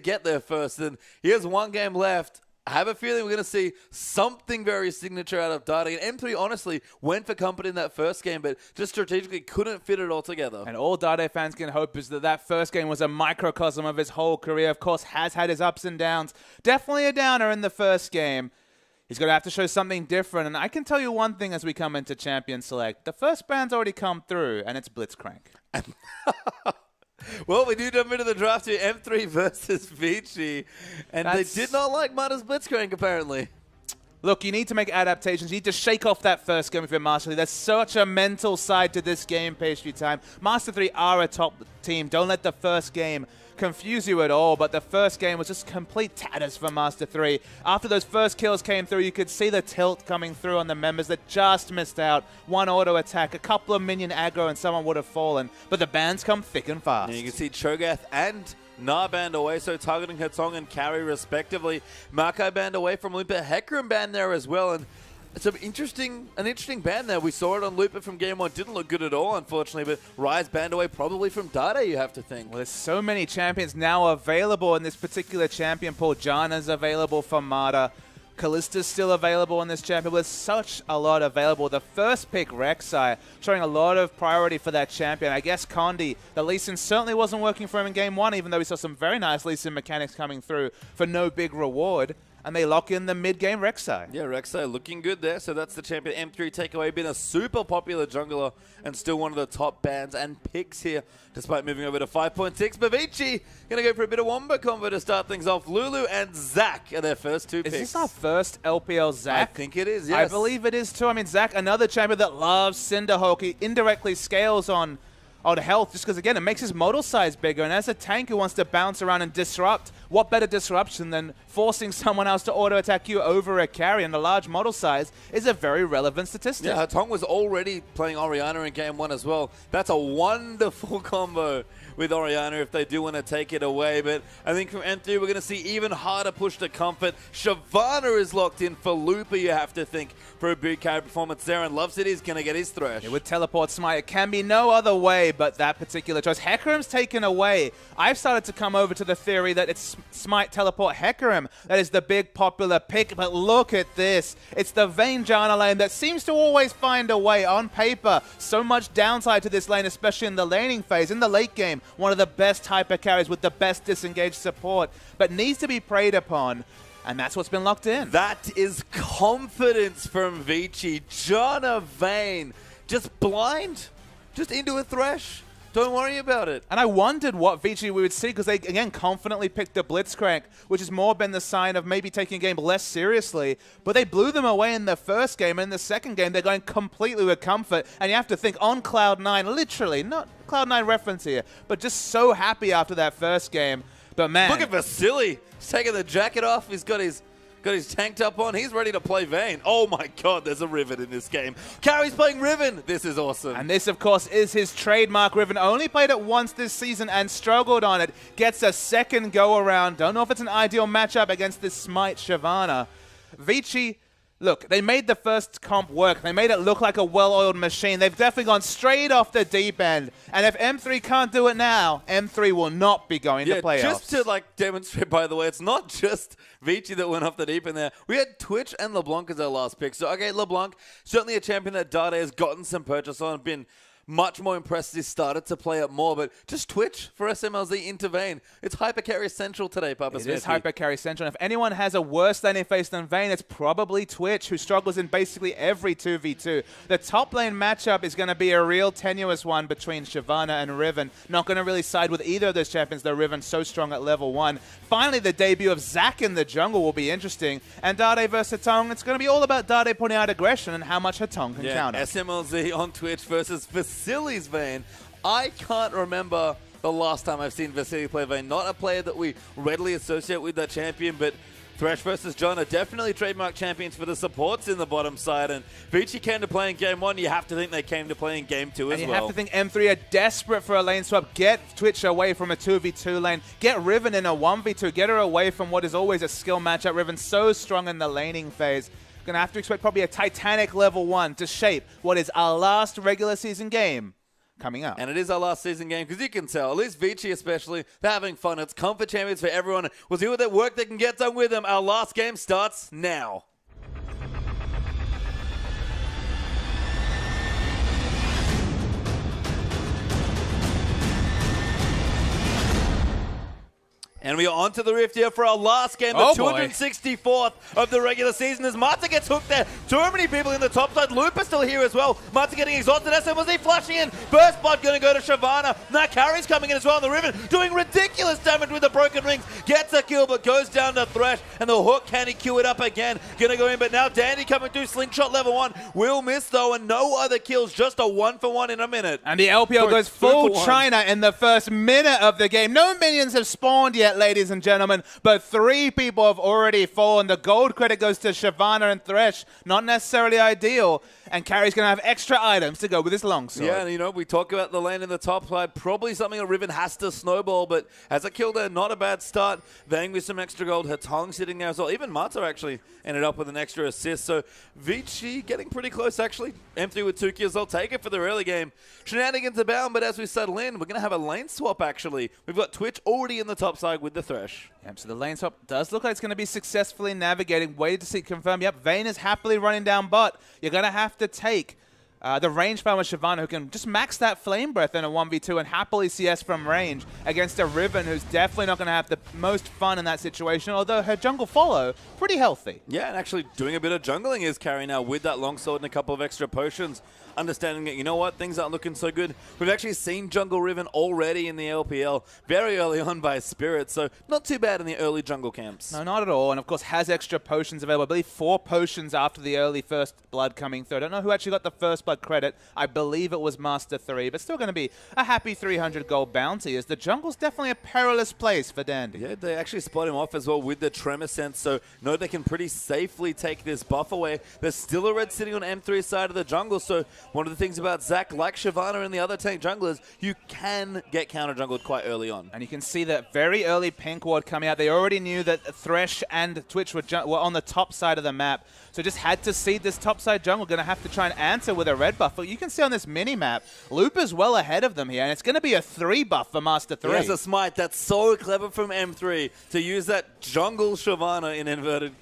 get there first. And here's one game left. I have a feeling we're going to see something very signature out of Dota. And M3 honestly went for company in that first game, but just strategically couldn't fit it all together. And all Dota fans can hope is that that first game was a microcosm of his whole career. Of course, has had his ups and downs. Definitely a downer in the first game. He's going to have to show something different. And I can tell you one thing as we come into Champion Select. The first band's already come through, and it's Blitzcrank. Well, we do jump into the draft here. M3 versus Vici. And they did not like Mata's Blitzcrank, apparently. Look, you need to make adaptations. You need to shake off that first game if you're Master 3. There's such a mental side to this game, Pastry Time. Master 3 are a top team. Don't let the first game confuse you at all, but the first game was just complete tatters for Master 3. After those first kills came through, you could see the tilt coming through on the members that just missed out. One auto attack, a couple of minion aggro, and someone would have fallen. But the bans come thick and fast. And you can see Cho'Gath and Na banned away, so targeting Hetong and Carry respectively. Makai banned away from Lupa. Hecarim banned there as well, and it's an interesting ban there. We saw it on Lupa from game one. Didn't look good at all, unfortunately, but Rise banned away probably from Data, you have to think. Well, there's so many champions now available in this particular champion pool. Janna's available for Mata. Kallista's still available in this champion. There's such a lot available. The first pick, Rek'Sai, showing a lot of priority for that champion. I guess Condi, the Lee Sin certainly wasn't working for him in game one, even though we saw some very nice Lee Sin mechanics coming through for no big reward. And they lock in the mid-game Rek'Sai. Yeah, Rek'Sai looking good there. So that's the champion. M3 takeaway. Been a super popular jungler and still one of the top bans and picks here, despite moving over to 5.6. But Vici going to go for a bit of Wombo combo to start things off. Lulu and Zac are their first two picks. Is this our first LPL Zac? I think it is, yes. I believe it is too. I mean, Zac, another champion that loves Cinderhawk. He indirectly scales on health just because, again, it makes his model size bigger. And as a tank who wants to bounce around and disrupt, what better disruption than forcing someone else to auto-attack you over a carry? And the large model size is a very relevant statistic. Yeah, Hetong was already playing Orianna in game one as well. That's a wonderful combo with Orianna if they do want to take it away. But I think from M3, we're going to see even harder push to comfort. Shyvana is locked in for Lupa, you have to think, for a big carry performance there. And Love City is going to get his Thresh. It would teleport Smite. It can be no other way but that particular choice. Hecarim's taken away. I've started to come over to the theory that it's Smite teleport Hecarim that is the big popular pick. But look at this. It's the Vayne Janna lane that seems to always find a way. On paper, so much downside to this lane, especially in the laning phase. In the late game, one of the best hyper carries with the best disengaged support, but needs to be preyed upon. And that's what's been locked in. That is confidence from Vici. Janna Vayne, just blind, just into a Thresh. Don't worry about it. And I wondered what Vici we would see, because they, again, confidently picked the Blitzcrank, which has more been the sign of maybe taking a game less seriously. But they blew them away in the first game, and in the second game, they're going completely with comfort. And you have to think on Cloud9, literally, not Cloud9 reference here, but just so happy after that first game. But man, look at Vasily. He's taking the jacket off. He's got his tank top on. He's ready to play Vayne. Oh my god, there's a Riven in this game. Carry's playing Riven. This is awesome. And this, of course, is his trademark Riven. Only played it once this season and struggled on it. Gets a second go-around. Don't know if it's an ideal matchup against this Smite Shyvana. Vici, look, they made the first comp work. They made it look like a well-oiled machine. They've definitely gone straight off the deep end. And if M3 can't do it now, M3 will not be going to playoffs. Just to demonstrate, by the way, it's not just Vici that went off the deep end there. We had Twitch and LeBlanc as our last pick. So, okay, LeBlanc, certainly a champion that Data has gotten some purchase on, been much more impressed he's started to play it more, but just Twitch for SMLZ into Vayne. It's hyper carry central today, Papa Smith. It is hyper carry central. And if anyone has a worse laning face than Vayne, it's probably Twitch, who struggles in basically every 2v2. The top lane matchup is going to be a real tenuous one between Shyvana and Riven. Not going to really side with either of those champions, though Riven's so strong at level 1. Finally, the debut of Zac in the jungle will be interesting. And Dade versus Hetong, it's going to be all about Dade putting out aggression and how much Hetong can counter. SMLZ on Twitch versus Vasily's Vayne. I can't remember the last time I've seen Vasily play Vayne. Not a player that we readily associate with that champion, but Thresh versus Janna, definitely trademark champions for the supports in the bottom side. And Vici came to play in game 1. You have to think they came to play in game 2 as well. And you have to think M3 are desperate for a lane swap. Get Twitch away from a 2v2 lane. Get Riven in a 1v2. Get her away from what is always a skill matchup. Riven's so strong in the laning phase. Going to have to expect probably a Titanic level 1 to shape what is our last regular season game coming up. And it is our last season game because you can tell, at least Vici especially, they're having fun. It's comfort champions for everyone. We'll see what that work they can get done with them. Our last game starts now. And we are on to the Rift here for our last game, the 264th of the regular season. As Marta gets hooked there, too many people in the top side. Loop is still here as well. Marta getting exhausted. SMLZ flashing in. Burst Blood going to go to Shyvana. Now Carrie's coming in as well on the Riven, doing ridiculous damage with the broken rings. Gets a kill, but goes down to Thresh. And the hook, can he queue it up again? Going to go in, but now Dandy coming through. Slingshot level 1. Will miss though, and no other kills. Just a 1-for-1 in a minute. And the LPL goes full China in the first minute of the game. No minions have spawned yet, ladies and gentlemen, but 3 people have already fallen. The gold credit goes to Shyvana and Thresh. Not necessarily ideal, and Carrie's going to have extra items to go with his longsword. Yeah, and you know, we talk about the lane in the top side, probably something a Riven has to snowball, but as a kill there, not a bad start. Vang with some extra gold, her tongue sitting there as well. Even Marta actually ended up with an extra assist, so Vici getting pretty close actually. M3 with 2 kills, they'll take it for the early game. Shenanigans abound, but as we settle in, we're going to have a lane swap actually. We've got Twitch already in the top side with the Thresh. Yep, so the lane swap does look like it's going to be successfully navigating. Waited to see it confirm. Yep, Vayne is happily running down bot. You're going to have to take the range farmer Shyvana, who can just max that flame breath in a 1v2 and happily CS from range against a Riven who's definitely not going to have the most fun in that situation, although her jungle follow pretty healthy. Yeah, and actually doing a bit of jungling is Carrie now with that longsword and a couple of extra potions. Understanding that, you know what, things aren't looking so good. We've actually seen jungle Riven already in the LPL very early on by Spirit, so not too bad in the early jungle camps. No, not at all, and of course has extra potions available. I believe 4 potions after the early first blood coming through. I don't know who actually got the first blood credit. I believe it was Master 3, but still going to be a happy 300 gold bounty, as the jungle's definitely a perilous place for Dandy. Yeah, they actually spot him off as well with the Tremor Sense, so know they can pretty safely take this buff away. There's still a red sitting on M3's side of the jungle, so one of the things about Zac, like Shyvana and the other tank junglers, you can get counter-jungled quite early on. And you can see that very early pink ward coming out. They already knew that Thresh and Twitch were on the top side of the map, so just had to seed this top side jungle. Going to have to try and answer with a red buff. But you can see on this mini-map, Loop is well ahead of them here, and it's going to be a 3 buff for Master 3. He has a smite. That's so clever from M3 to use that jungle Shyvana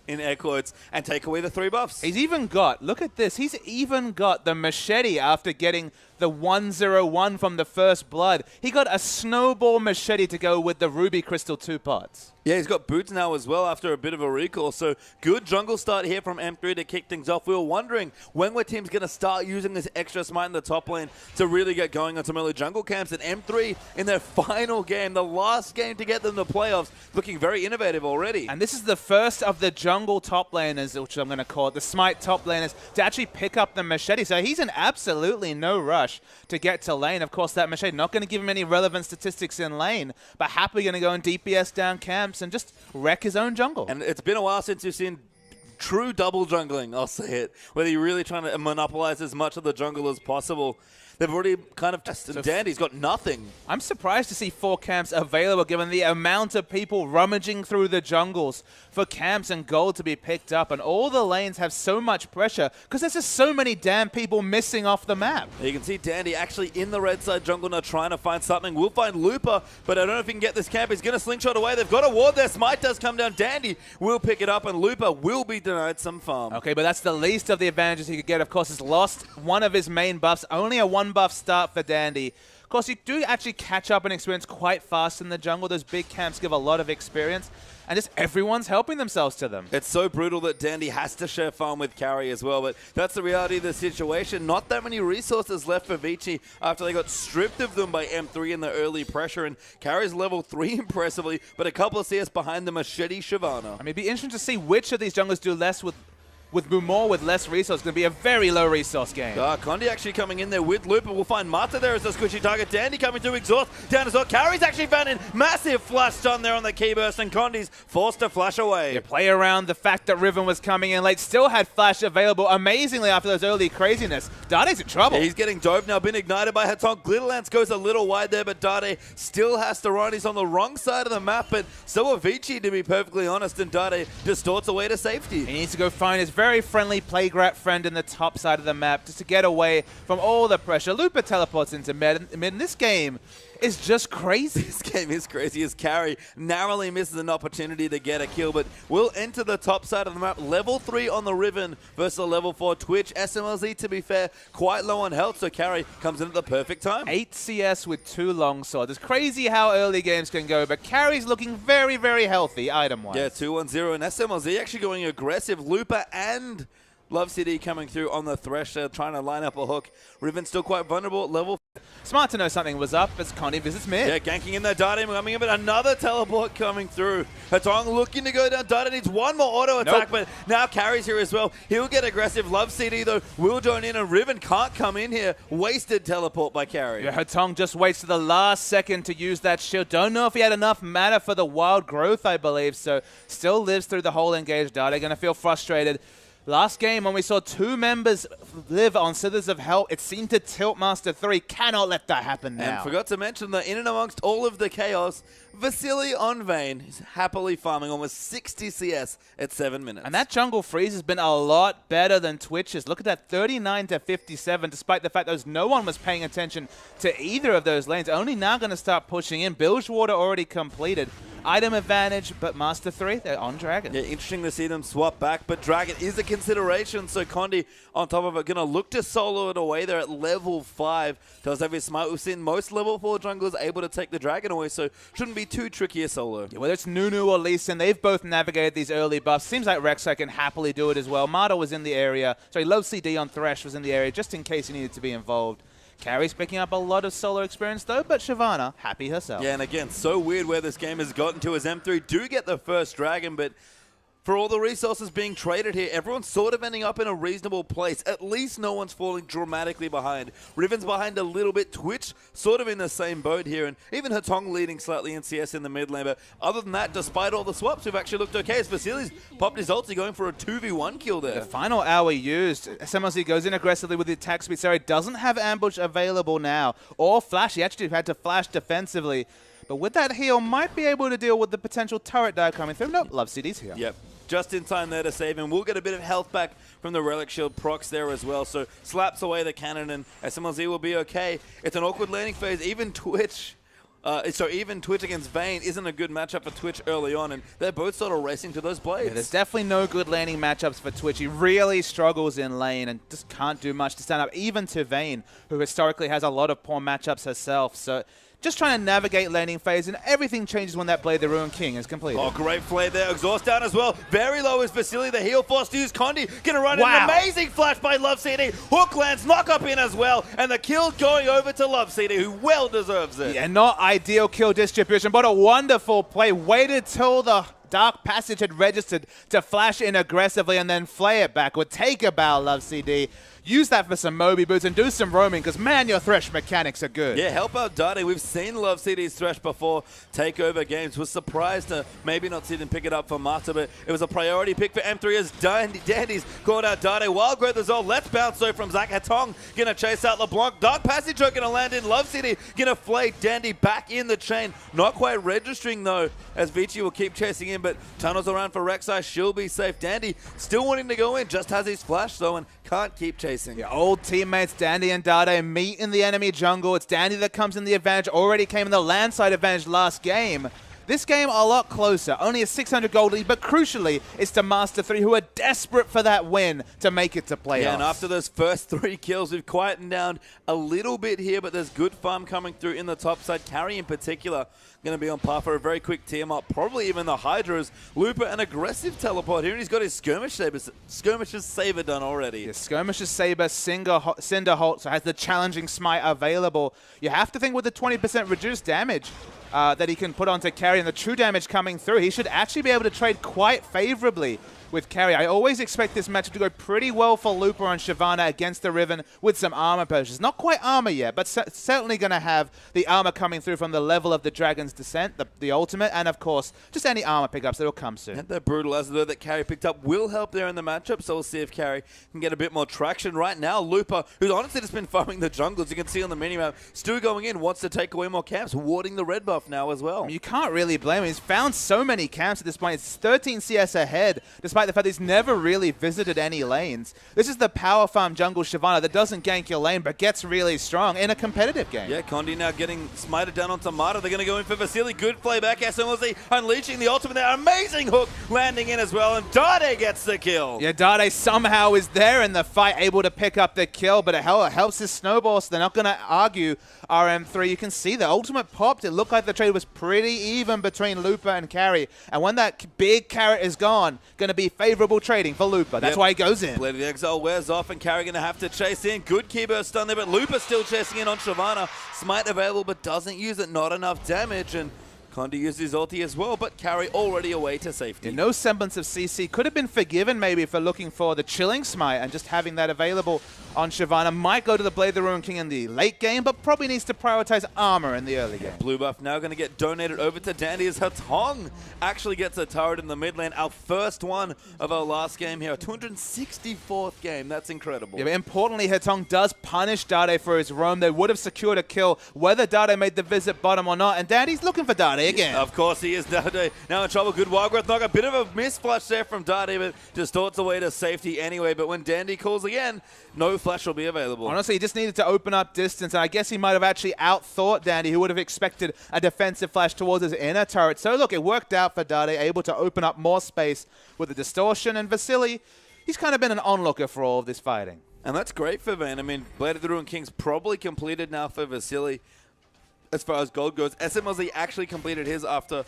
in air quotes and take away the 3 buffs. He's even got, look at this, he's even got the machete after getting the 101 from the first blood. He got a snowball machete to go with the ruby crystal 2 parts. Yeah, he's got boots now as well after a bit of a recall. So good jungle start here from M3 to kick things off. We were wondering when were teams going to start using this extra smite in the top lane to really get going on some early jungle camps. And M3 in their final game, the last game to get them to playoffs, looking very innovative already. And this is the first of the jungle top laners, which I'm going to call it, the smite top laners, to actually pick up the machete. So he's in absolutely no rush to get to lane. Of course, that machete not going to give him any relevant statistics in lane, but happily going to go and DPS down camps and just wreck his own jungle. And it's been a while since you've seen true double jungling, I'll say it, where you're really trying to monopolize as much of the jungle as possible. They've already kind of tested. Dandy's got nothing. I'm surprised to see 4 camps available given the amount of people rummaging through the jungles for camps and gold to be picked up, and all the lanes have so much pressure because there's just so many damn people missing off the map. You can see Dandy actually in the red side jungle now trying to find something. We'll find Looper, but I don't know if he can get this camp. He's going to slingshot away. They've got a ward there. Smite does come down. Dandy will pick it up, and Looper will be denied some farm. Okay, but that's the least of the advantages he could get. Of course, he's lost one of his main buffs. Only a 1 buff start for Dandy. Of course, you do actually catch up and experience quite fast in the jungle. Those big camps give a lot of experience, and just everyone's helping themselves to them. It's so brutal that Dandy has to share farm with Carrie as well, but that's the reality of the situation. Not that many resources left for Vici after they got stripped of them by M3 in the early pressure, and Carrie's level 3 impressively, but a couple of CS behind the machete Shyvana. I mean, it'd be interesting to see which of these junglers do less with more with less resource. It's going to be a very low resource game. Condi actually coming in there with Looper. We'll find Marta there as a squishy target. Dandy coming through exhaust down as well. Carrie's actually found in. Massive flash done there on the key burst, and Condi's forced to flash away. You play around the fact that Riven was coming in late. Still had flash available amazingly after those early craziness. Dade's in trouble. Yeah, he's getting dove now. Been ignited by Haton. Glitterlance goes a little wide there, but Dade still has to run. He's on the wrong side of the map, but so are Vici, to be perfectly honest, and Dade distorts away to safety. He needs to go find his very very friendly playground friend in the top side of the map just to get away from all the pressure. Looper teleports into mid, and this game is just crazy. This game is crazy as Carry narrowly misses an opportunity to get a kill, but will enter the top side of the map. Level 3 on the Riven versus a level 4 Twitch. SMLZ, to be fair, quite low on health, so Carry comes in at the perfect time. 8 CS with 2 longswords. It's crazy how early games can go, but Carry's looking very, very healthy item-wise. Yeah, 2-1-0, and SMLZ actually going aggressive. Looper and Love CD coming through on the Thresh, trying to line up a hook. Riven still quite vulnerable at level. Smart to know something was up as Connie visits mid. Yeah, ganking in there, Dota coming in, but another teleport coming through. Hatong looking to go down. Dota needs one more auto attack, but now Carry's here as well. He'll get aggressive. Love CD, though, will join in, and Riven can't come in here. Wasted teleport by Carry. Yeah, Hatong just waits to the last second to use that shield. Don't know if he had enough mana for the wild growth, I believe, so still lives through the whole engaged. Dota going to feel frustrated. Last game, when we saw 2 members live on Slithers of Hell, it seemed to tilt Master 3. Cannot let that happen now. And forgot to mention that in and amongst all of the chaos, Vasily on Vayne is happily farming almost 60 CS at 7 minutes. And that jungle freeze has been a lot better than Twitch's. Look at that, 39 to 57, despite the fact that no one was paying attention to either of those lanes. Only now going to start pushing in. Bilgewater already completed. Item advantage, but Master 3, they're on Dragon. Yeah, interesting to see them swap back, but Dragon is a consideration, so Condi, on top of it, going to look to solo it away there at level 5. Does have his smite. We've seen most level 4 junglers able to take the Dragon away, so shouldn't be too tricky a solo. Yeah, whether it's Nunu or Lee Sin, they've both navigated these early buffs. Seems like Rek'Sai can happily do it as well. Marta was in the area. Sorry, Low CD on Thresh was in the area just in case he needed to be involved. Carry's picking up a lot of solo experience though, but Shyvana happy herself. Yeah, and again, so weird where this game has gotten to as M3 do get the first Dragon, but for all the resources being traded here, everyone's sort of ending up in a reasonable place. At least no one's falling dramatically behind. Riven's behind a little bit. Twitch sort of in the same boat here. And even Hatong leading slightly in CS in the mid lane. But other than that, despite all the swaps, we've actually looked okay. As Vasily's popped his ulti going for a 2v1 kill there. The final hour used. SMLZ goes in aggressively with the attack speed. Sorry, doesn't have ambush available now. Or flash. He actually had to flash defensively. But with that heal, might be able to deal with the potential turret dive coming through. Nope, Love CD's here. Yep. Just in time there to save him. We'll get a bit of health back from the Relic Shield procs there as well. So slaps away the cannon and SMLZ will be okay. It's an awkward laning phase. Even Twitch against Vayne isn't a good matchup for Twitch early on, and they're both sort of racing to those blades. Yeah, there's definitely no good laning matchups for Twitch. He really struggles in lane and just can't do much to stand up, even to Vayne, who historically has a lot of poor matchups herself. So just trying to navigate laning phase, and everything changes when that Blade the Ruined King is completed. Oh, great play there. Exhaust down as well. Very low is Vasily. The heal forced to use Condi. Gonna run an amazing flash by Love CD. Hook lands, knock up in as well, and the kill going over to Love CD, who well deserves it. Yeah, not ideal kill distribution, but a wonderful play. Waited till the Dark Passage had registered to flash in aggressively and then flay it backward. Take a bow, Love CD. Use that for some Moby boots and do some roaming, because, man, your Thresh mechanics are good. Yeah, help out Dade. We've seen Love CD's Thresh before takeover games. Was surprised to maybe not see them pick it up for Mata, but it was a priority pick for M3 as Dandy's called out Dade. Wild growth as well. Let's bounce though from Zach. Hatong going to chase out LeBlanc. Dark Passage going to land in. Love CD going to flay Dandy back in the chain. Not quite registering though, as Vici will keep chasing in, but tunnels around for Rek'Sai. She'll be safe. Dandy still wanting to go in, just has his flash though, and can't keep chasing. Yeah, old teammates Dandy and Dade meet in the enemy jungle. It's Dandy that comes in the advantage. Already came in the land side advantage last game. This game a lot closer. Only a 600 gold lead, but crucially, it's to Master 3, who are desperate for that win to make it to playoffs. Yeah, and after those first 3 kills, we've quietened down a little bit here, but there's good farm coming through in the top side. Carry in particular going to be on par for a very quick team up, probably even the Hydras. Looper, an aggressive teleport here, and he's got his Skirmisher's Saber done already. Yeah, Skirmisher's Saber, Cinderholt, so has the challenging smite available. You have to think with the 20% reduced damage that he can put onto Carry and the true damage coming through, he should actually be able to trade quite favorably with Carry. I always expect this matchup to go pretty well for Looper and Shyvana against the Riven with some armor purchases. Not quite armor yet, but certainly going to have the armor coming through from the level of the Dragon's Descent, the ultimate, and of course, just any armor pickups that will come soon. And the Brutalizer that Carry picked up will help there in the matchup, so we'll see if Carry can get a bit more traction. Right now, Looper, who's honestly just been farming the jungles, you can see on the minimap, Stu going in, wants to take away more camps, warding the red buff now as well. You can't really blame him. He's found so many camps at this point. It's 13 CS ahead, despite despite the fact that he's never really visited any lanes. This is the power farm jungle Shyvana that doesn't gank your lane but gets really strong in a competitive game. Yeah, Condi now getting smited down on Tomato. They're going to go in for Vasily. Good play back. SMLZ unleashing the ultimate there. Amazing hook landing in as well, and Dade gets the kill. Yeah, Dade somehow is there in the fight, able to pick up the kill, but it helps his snowball, so they're not going to argue RM3. You can see the ultimate popped. It looked like the trade was pretty even between Looper and Carry, and when that big carrot is gone, going to be favorable trading for Looper. That's why he goes in. Blade of the Exile wears off, and Carry going to have to chase in. Good keyburst stun there, but Looper still chasing in on Shyvana. Smite available, but doesn't use it. Not enough damage, and Condi used his ulti as well, but Carry already away to safety. Yeah, no semblance of CC. Could have been forgiven maybe for looking for the chilling smite and just having that available on Shyvana. Might go to the Blade of the Ruin King in the late game, but probably needs to prioritize armor in the early game. Blue buff now going to get donated over to Dandy as Hatong actually gets a turret in the mid lane. Our first one of our last game here. 264th game. That's incredible. Yeah, but importantly, Hatong does punish Dade for his roam. They would have secured a kill whether Dade made the visit bottom or not, and Dandy's looking for Dade again. Of course he is. Dade now in trouble. Good wild growth knock. A bit of a miss flash there from Dade, but distorts away to safety anyway. But when Dandy calls again, no flash will be available. Honestly, he just needed to open up distance, and I guess he might have actually outthought Dandy, who would have expected a defensive flash towards his inner turret. So look, it worked out for Dade, able to open up more space with the distortion, and Vasily, he's kind of been an onlooker for all of this fighting. And that's great for Vayne. I mean, Blade of the Ruin King's probably completed now for Vasily as far as gold goes. SMLZ actually completed his after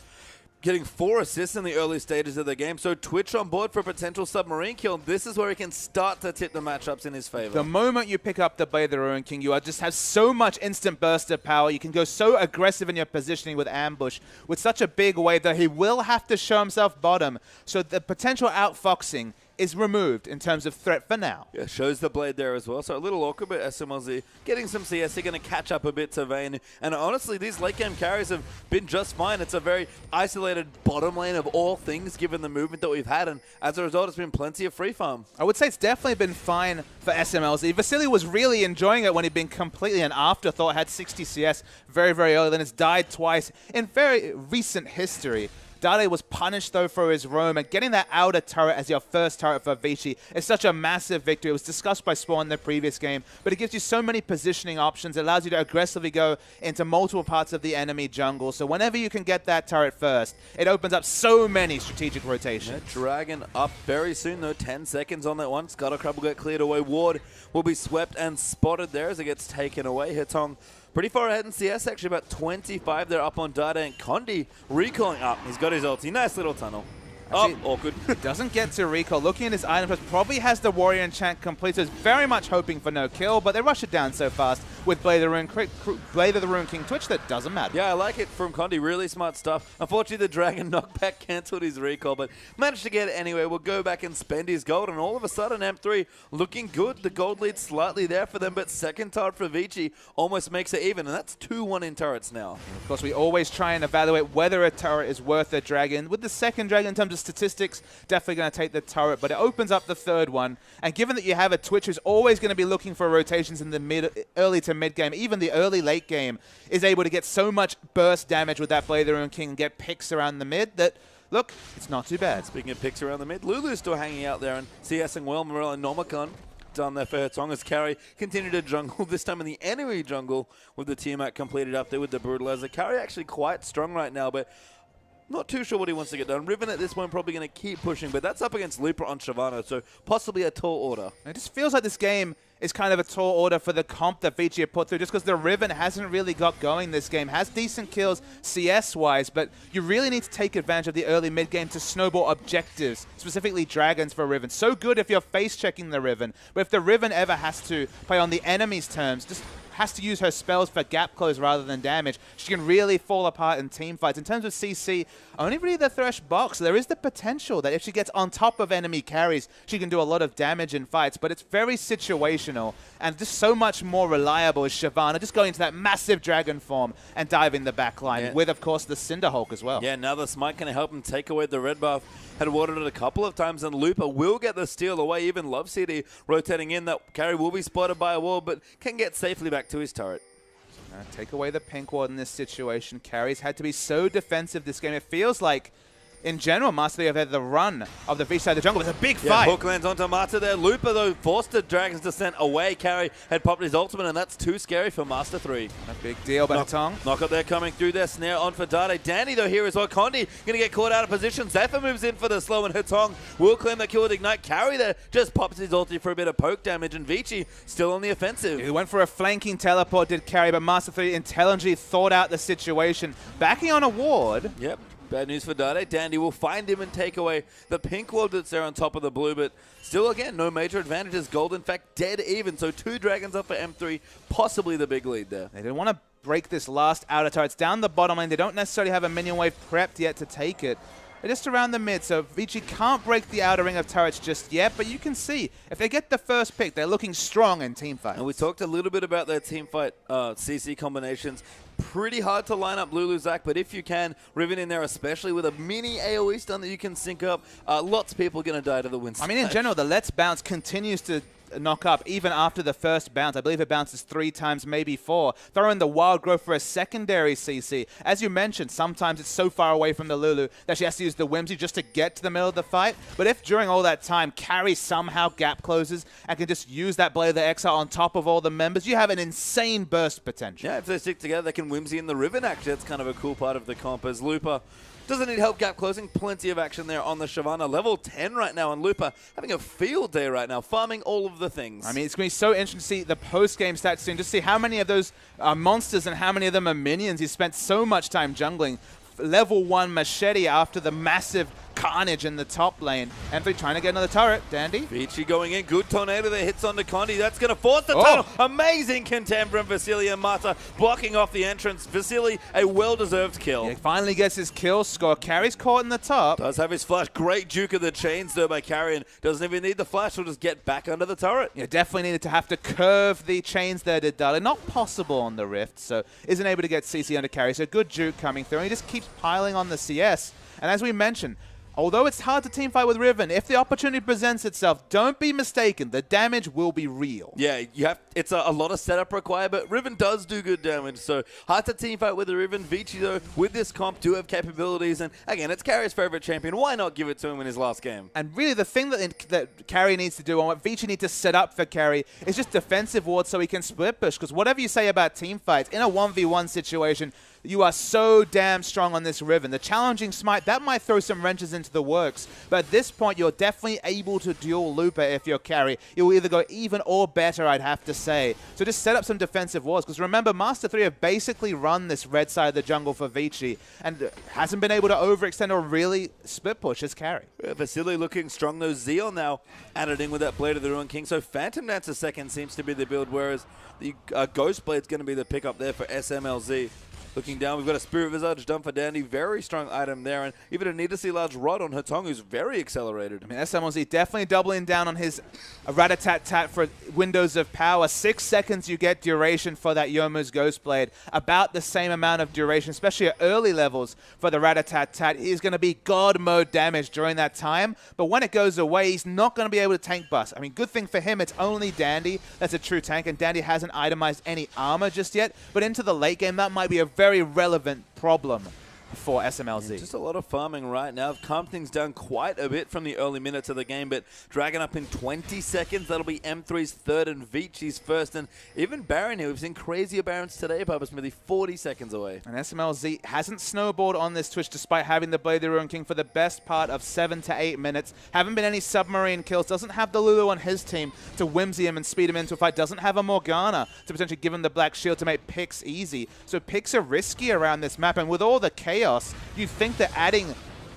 getting 4 assists in the early stages of the game. So Twitch on board for a potential submarine kill. This is where he can start to tip the matchups in his favor. The moment you pick up the Blade of the Ruin King, you just have so much instant burst of power. You can go so aggressive in your positioning with ambush with such a big wave that he will have to show himself bottom. So the potential outfoxing is removed in terms of threat for now. Yeah, shows the blade there as well. So a little awkward, but SMLZ getting some CS. They're going to catch up a bit to Vayne. And honestly, these late game carries have been just fine. It's a very isolated bottom lane of all things, given the movement that we've had. And as a result, it's been plenty of free farm. I would say it's definitely been fine for SMLZ. Vasily was really enjoying it when he'd been completely an afterthought, had 60 CS very, very early, then it's died twice in very recent history. Dade was punished, though, for his roam, and getting that outer turret as your first turret for Vici is such a massive victory. It was discussed by Spawn in the previous game, but it gives you so many positioning options. It allows you to aggressively go into multiple parts of the enemy jungle. So whenever you can get that turret first, it opens up so many strategic rotations. Yeah, Dragon up very soon, though. 10 seconds on that one. Scuttlecrab will get cleared away. Ward will be swept and spotted there as it gets taken away. Hitong pretty far ahead in CS, actually about 25. They're up on Dade, and Condi recalling up. He's got his ulti. Nice little tunnel. Actually, awkward. Doesn't get to recall. Looking at his item plus, probably has the warrior enchant complete, so is very much hoping for no kill, but they rush it down so fast with Blade of the Ruin King Twitch that doesn't matter. Yeah, I like it from Condi. Really smart stuff. Unfortunately, the Dragon knockback cancelled his recall, but managed to get it anyway. We'll go back and spend his gold, and all of a sudden, M3 looking good. The gold lead slightly there for them, but second turret for Vici almost makes it even, and that's 2-1 in turrets now. Of course, we always try and evaluate whether a turret is worth a Dragon. With the second Dragon, in terms of statistics, definitely going to take the turret, but it opens up the third one. And given that you have a Twitch who's always going to be looking for rotations in the early to mid game, even the early late game, is able to get so much burst damage with that Blade of the Ruin King and get picks around the mid that, look, it's not too bad. Speaking of picks around the mid, Lulu's still hanging out there and CSing well. Morel and Nomicon down there for Hatong as Carry continue to jungle, this time in the enemy jungle with the Tiamat completed up there with the Brutalizer. Carry actually quite strong right now, but not too sure what he wants to get done. Riven at this point probably going to keep pushing, but that's up against Looper on Shyvana, so possibly a tall order. It just feels like this game is kind of a tall order for the comp that Vici have put through, just because the Riven hasn't really got going this game. Has decent kills CS-wise, but you really need to take advantage of the early mid-game to snowball objectives, specifically Dragons for Riven. So good if you're face-checking the Riven, but if the Riven ever has to play on the enemy's terms, just has to use her spells for gap close rather than damage, she can really fall apart in team fights. In terms of CC, only really the Thresh box. There is the potential that if she gets on top of enemy carries, she can do a lot of damage in fights, but it's very situational and just so much more reliable as Shyvana just going into that massive dragon form and diving the back line with, of course, the Cinderhulk as well. Yeah, now the Smite can help him take away the red buff. Had warded it a couple of times, and Looper will get the steal away. Even Love City rotating in. That Carry will be spotted by a wall, but can get safely back to his turret. Take away the pink ward in this situation. Carry's had to be so defensive this game. It feels like in general, Master 3 have had the run of the Vici side of the jungle. It's a big Yeah, fight. hook lands onto Mata there. Looper, though, forced the Dragon's Descent away. Carry had popped his ultimate, and that's too scary for Master 3. A big deal, but Hatong. Knock up there coming through there. Snare on for Dade. Danny, though, here as well. Condi going to get caught out of position. Zephyr moves in for the slow, and Hatong will claim that kill with Ignite. Carry there just pops his ulti for a bit of poke damage, and Vici still on the offensive. He went for a flanking teleport, did Carry, but Master 3 intelligently thought out the situation. Backing on a ward. Yep. Bad news for Dade. Dandy will find him and take away the pink ward that's there on top of the blue, but still, again, no major advantages. Gold, in fact, dead even, so 2 dragons up for M3, possibly the big lead there. They didn't want to break this last outer tower. It's down the bottom lane. They don't necessarily have a minion wave prepped yet to take it. They're just around the mid, so Vici can't break the outer ring of turrets just yet, but you can see, if they get the first pick, they're looking strong in teamfights. And we talked a little bit about their teamfight CC combinations. Pretty hard to line up Lulu Zach, but if you can, Riven in there, especially with a mini AoE stun that you can sync up, lots of people are going to die to the wind. I mean, in general, the Let's Bounce continues to knock up even after the first bounce. I believe it bounces 3 times, maybe 4. Throw in the Wild Growth for a secondary CC. As you mentioned, sometimes it's so far away from the Lulu that she has to use the Whimsy just to get to the middle of the fight. But if during all that time Carry somehow gap closes and can just use that Blade of the Exile on top of all the members, you have an insane burst potential. Yeah, if they stick together, they can Whimsy in the Riven, actually. That's kind of a cool part of the comp, as Looper doesn't need help gap closing. Plenty of action there on the Shyvana. Level 10 right now, and Looper having a field day right now, farming all of the things. I mean, it's going to be so interesting to see the post-game stats soon, just see how many of those are monsters and how many of them are minions. He spent so much time jungling. Level 1 Machete after the massive carnage in the top lane. M3 trying to get another turret. Dandy. Vici going in. Good tornado that hits onto Condi. That's going to force the tunnel. Amazing contempt from Vasily and Mata blocking off the entrance. Vasily, a well-deserved kill. He finally gets his kill score. Carry's caught in the top. Does have his flash. Great juke of the chains though by Carrion. Doesn't even need the flash. He'll just get back under the turret. Yeah, definitely needed to have to curve the chains there, did Dali. Not possible on the Rift, so isn't able to get CC under Carry. So good juke coming through. And he just keeps piling on the CS. And as we mentioned, although it's hard to teamfight with Riven, if the opportunity presents itself, don't be mistaken. The damage will be real. Yeah, it's a lot of setup required, but Riven does do good damage. So hard to teamfight with the Riven. Vici, though, with this comp, do have capabilities. And again, it's Carry's favorite champion. Why not give it to him in his last game? And really, the thing that Carry needs to do, and what Vici needs to set up for Carry, is just defensive wards so he can split push. Because whatever you say about teamfights, in a 1v1 situation, you are so damn strong on this Riven. The challenging smite, that might throw some wrenches into the works. But at this point, you're definitely able to dual Looper if you're Carry. You'll either go even or better, I'd have to say. So just set up some defensive wards. Because remember, Master 3 have basically run this red side of the jungle for Vici and hasn't been able to overextend or really split push as Carry. Vasily looking strong, though. Zeal now added in with that Blade of the Ruined King. So Phantom Dancer second seems to be the build, whereas the Ghost Blade's going to be the pickup there for SMLZ. Looking down, we've got a Spirit Visage done for Dandy. Very strong item there. And even a Need to See Large Rod on Hatong, who's very accelerated. I mean, SMLZ definitely doubling down on his rat-a-tat-tat for windows of power. 6 seconds you get duration for that Yomu's Ghost Blade. About the same amount of duration, especially at early levels for the rat-a-tat-tat. He's going to be God mode damage during that time. But when it goes away, he's not going to be able to tank bust. I mean, good thing for him, it's only Dandy that's a true tank. And Dandy hasn't itemized any armor just yet. But into the late game, that might be a very relevant problem for SMLZ. Yeah, just a lot of farming right now. Calmed things down quite a bit from the early minutes of the game, but Dragon up in 20 seconds. That'll be M3's third and Vici's first. And even Baron here, we've seen crazier Barons today, Papa Smithy, 40 seconds away. And SMLZ hasn't snowballed on this Twitch despite having the Blade of the Ruined King for the best part of 7 to 8 minutes. Haven't been any submarine kills. Doesn't have the Lulu on his team to whimsy him and speed him into a fight. Doesn't have a Morgana to potentially give him the Black Shield to make picks easy. So picks are risky around this map. And with all the chaos, you think that adding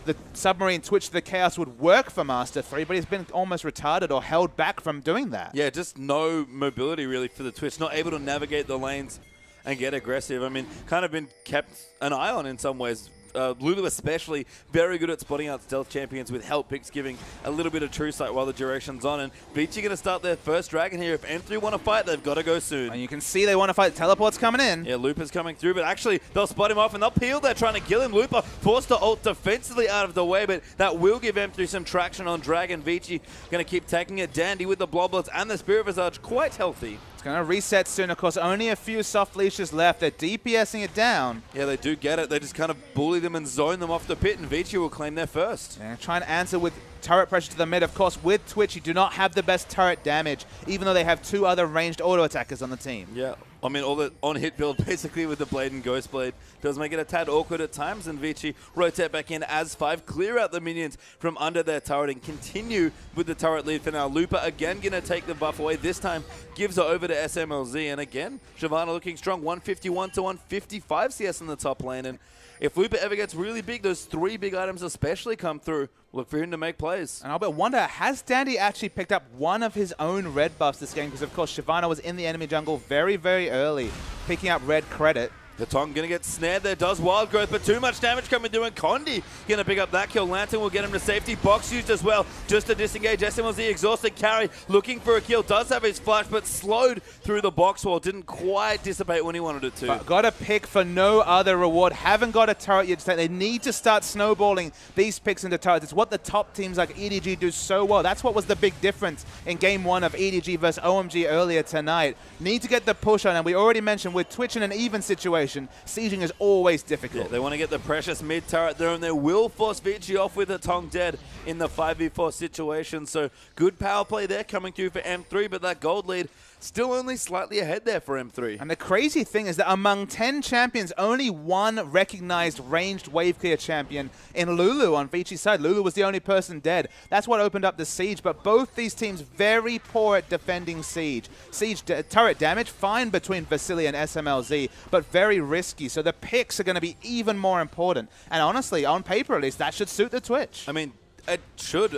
the submarine Twitch to the chaos would work for Master 3, but he's been almost retarded or held back from doing that. Yeah, just no mobility really for the Twitch. Not able to navigate the lanes and get aggressive. I mean, kind of been kept an eye on in some ways. Lulu especially very good at spotting out stealth champions with help picks, giving a little bit of true sight while the duration's on. And Vici going to start their first dragon here. If M3 want to fight, they've got to go soon. And you can see they want to fight. Teleport's coming in. Yeah, Looper's coming through, but actually they'll spot him off and they'll peel. They're trying to kill him. Looper forced to ult defensively out of the way, but that will give M3 some traction on Dragon. Vici going to keep taking it. Dandy with the Bloblets and the Spirit Visage quite healthy. It's going to reset soon. Of course, only a few soft leashes left. They're DPSing it down. Yeah, they do get it. They just kind of bully them and zone them off the pit, and Vici will claim their first. Yeah, try and answer with turret pressure to the mid. Of course, with Twitch, you do not have the best turret damage, even though they have 2 other ranged auto attackers on the team. Yeah, I mean, all the on-hit build basically with the Blade and Ghost Blade does make it a tad awkward at times, and Vici rotate back in as 5, clear out the minions from under their turret and continue with the turret lead for now. Lupa again going to take the buff away. This time gives it over to SMLZ, and again, Shyvana looking strong, 151 to 155 CS in the top lane, and if Lupa ever gets really big, those 3 big items especially come through, look for him to make plays. And I'll wonder, has Dandy actually picked up one of his own red buffs this game? Because, of course, Shyvana was in the enemy jungle very, very early, picking up red credit. The Tong going to get snared there, does wild growth, but too much damage coming through, and Condi going to pick up that kill. Lantern will get him to safety. Box used as well, just to disengage. SMLZ exhausted carry, looking for a kill. Does have his flash, but slowed through the box wall. Didn't quite dissipate when he wanted it to. But got a pick for no other reward. Haven't got a turret yet. They need to start snowballing these picks into turrets. It's what the top teams like EDG do so well. That's what was the big difference in Game 1 of EDG versus OMG earlier tonight. Need to get the push on, and we already mentioned with Twitch in an even situation, sieging is always difficult. Yeah, they want to get the precious mid turret there, and they will force Vici off with a Tong dead in the 5v4 situation. So good power play there coming through for M3, but that gold lead still only slightly ahead there for M3. And the crazy thing is that among 10 champions, only 1 recognized ranged wave clear champion in Lulu on Vici's side. Lulu was the only person dead. That's what opened up the siege, but both these teams very poor at defending siege. Siege turret damage, fine between Vasily and SMLZ, but very risky. So the picks are going to be even more important. And honestly, on paper at least, that should suit the Twitch. I mean, it should.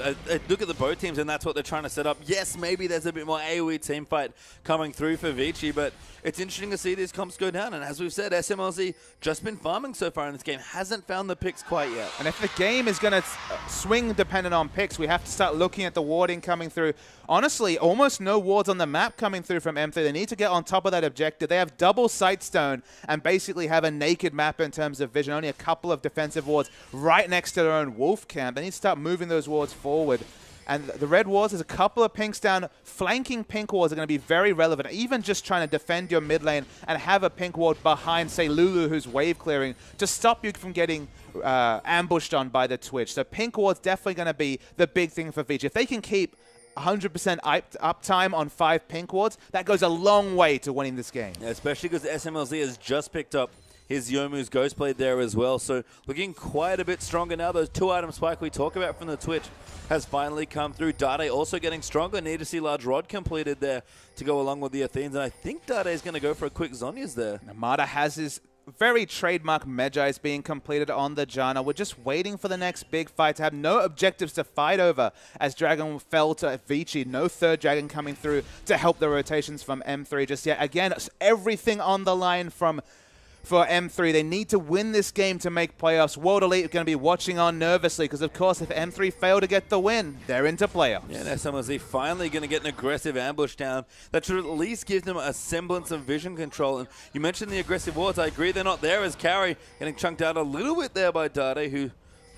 Look at the both teams, and that's what they're trying to set up. Yes, maybe there's a bit more AoE team fight coming through for Vici, but it's interesting to see these comps go down. And as we've said, SMLZ just been farming so far in this game, hasn't found the picks quite yet. And if the game is going to swing dependent on picks, we have to start looking at the warding coming through. Honestly, almost no wards on the map coming through from M3. They need to get on top of that objective. They have double Sightstone and basically have a naked map in terms of vision. Only a couple of defensive wards right next to their own wolf camp. They need to start moving those wards forward. And the red wards, there's a couple of pinks down. Flanking pink wards are going to be very relevant. Even just trying to defend your mid lane and have a pink ward behind, say, Lulu, who's wave clearing, to stop you from getting ambushed on by the Twitch. So pink ward's definitely going to be the big thing for Vici. If they can keep 100% uptime on 5 pink wards, that goes a long way to winning this game. Yeah, especially because SMLZ has just picked up his Yomu's Ghost Blade there as well. So looking quite a bit stronger now. Those 2-item spike we talk about from the Twitch has finally come through. Dade also getting stronger. Need to see Large Rod completed there to go along with the Athenes. And I think Dade is going to go for a quick Zhonya's there. Mata has his very trademark Medjai's being completed on the Janna. We're just waiting for the next big fight to have no objectives to fight over as Dragon fell to Vici. No third Dragon coming through to help the rotations from M3 just yet. Again, everything on the line for M3. They need to win this game to make playoffs. World Elite are going to be watching on nervously because, of course, if M3 fail to get the win, they're into playoffs. Yeah, and SMLZ finally going to get an aggressive ambush down that should at least give them a semblance of vision control. And you mentioned the aggressive wards. I agree they're not there as Carry getting chunked out a little bit there by Dade, who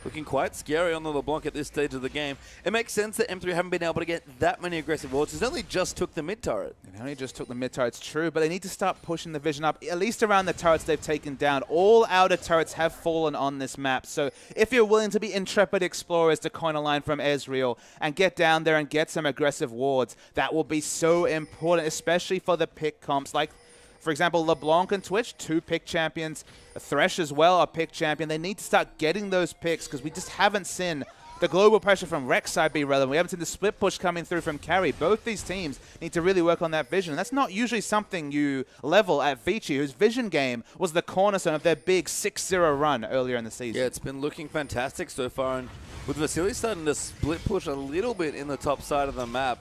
looking quite scary on the LeBlanc at this stage of the game. It makes sense that M3 haven't been able to get that many aggressive wards. It's only just took the mid turret. They only just took the mid turret, it's true, but they need to start pushing the vision up, at least around the turrets they've taken down. All outer turrets have fallen on this map, so if you're willing to be intrepid explorers, to coin a line from Ezreal, and get down there and get some aggressive wards, that will be so important, especially for the pick comps. Like, for example, LeBlanc and Twitch, 2 pick champions. Thresh as well, a pick champion. They need to start getting those picks because we just haven't seen the global pressure from Rex side be relevant. We haven't seen the split push coming through from Carry. Both these teams need to really work on that vision. And that's not usually something you level at Vici, whose vision game was the cornerstone of their big 6-0 run earlier in the season. Yeah, it's been looking fantastic so far. And with Vasily starting to split push a little bit in the top side of the map,